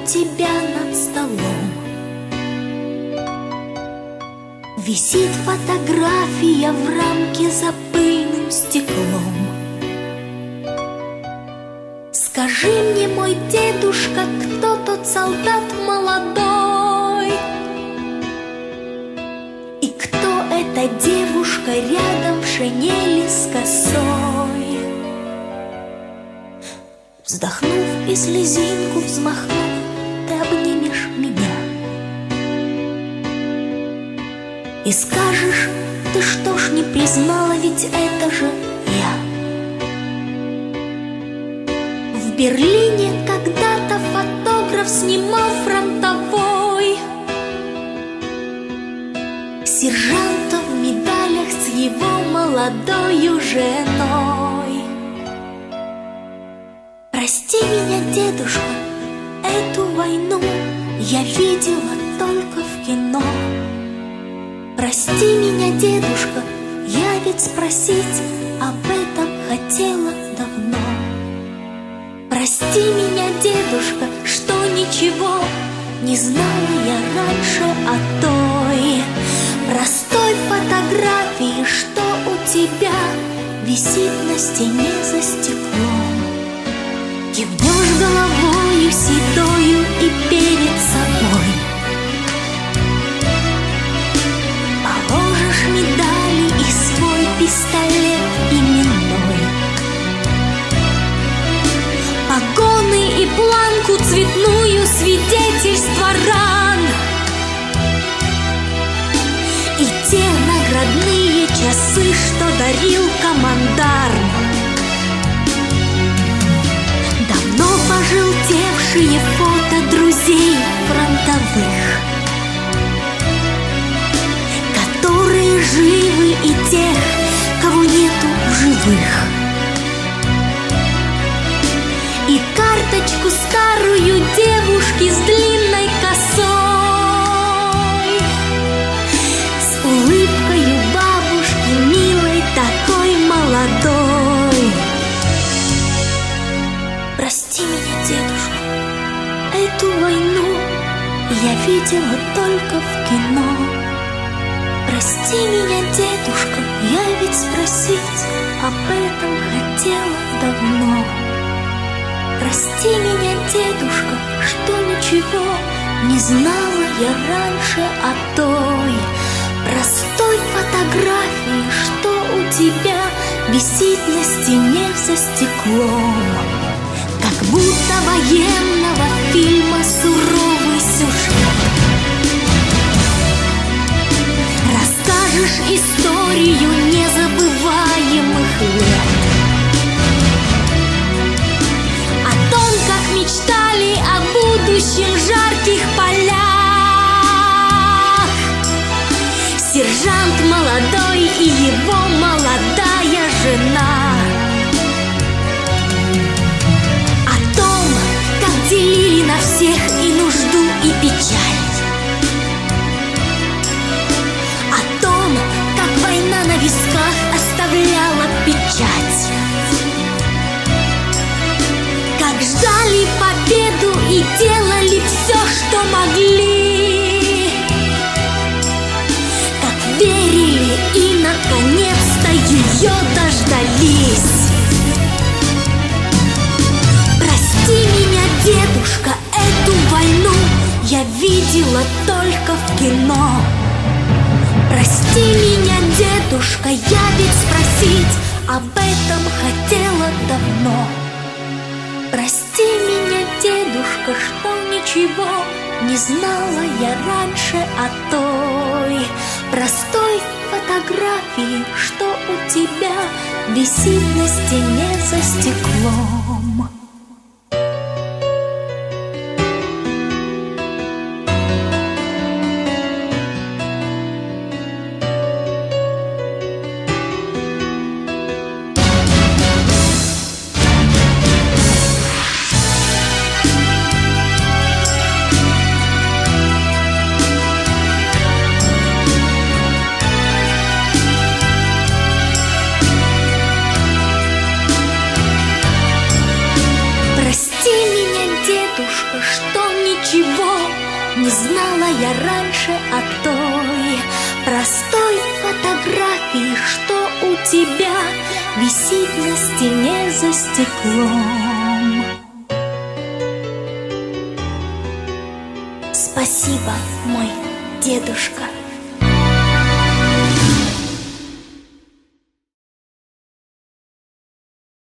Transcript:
тебя над столом висит фотография в рамке за пыльным стеклом. Скажи мне, мой дедушка, кто тот солдат молодой? И кто эта девушка рядом в шинели с косой? Вздохнув и слезинку взмахнув, ты обнимешь меня и скажешь: ты что ж не признала, ведь это же я. В Берлине когда-то фотограф снимал фронтовой сержанта в медалях с его молодою женой. Прости меня, дедушка, эту войну я видела только в кино. Прости меня, дедушка, я ведь спросить об этом хотела давно. Прости меня, дедушка, что ничего не знала я раньше о той простой фотографии, что у тебя висит на стене за стеклом. Кивнешь головою седою и перед собой положишь медали и свой пистолет именной, погоны и планку цветную, свидетельства ран и те наградные часы, что дарил командарм. Давно пожелтевшие фото друзей фронтовых, которые живы, и тех, кого нету в живых, и карточку старую девушки с длинной косой, с улыбкою бабушки милой, такой молодой. Прости меня, дедушка, эту войну я видела только в кино. Прости меня, дедушка, я ведь спросить об этом хотела давно. Прости меня, дедушка, что ничего не знала я раньше о той простой фотографии, что у тебя висит на стене за стеклом. Как будто военного фильма суровый сюжет. Расскажешь историю незабываемых лет, о том, как мечтали о будущем жарких полях сержант молодой и его молодая жена. О том, как делили на всех и нужду, и печаль. О том, как война на висках оставляла печать. Как ждали победу и делали все, что могли. Как верили и наконец-то ее дождались. Прости меня, дедушка, эту войну я видела только в кино. Прости меня, дедушка, я ведь спросить об этом хотела давно. Прости меня, дедушка, что ничего не знала я раньше о той простой фотографии, что у тебя висит на стене за стеклом. больше о той простой фотографии, что у тебя висит на стене за стеклом. Спасибо, мой дедушка.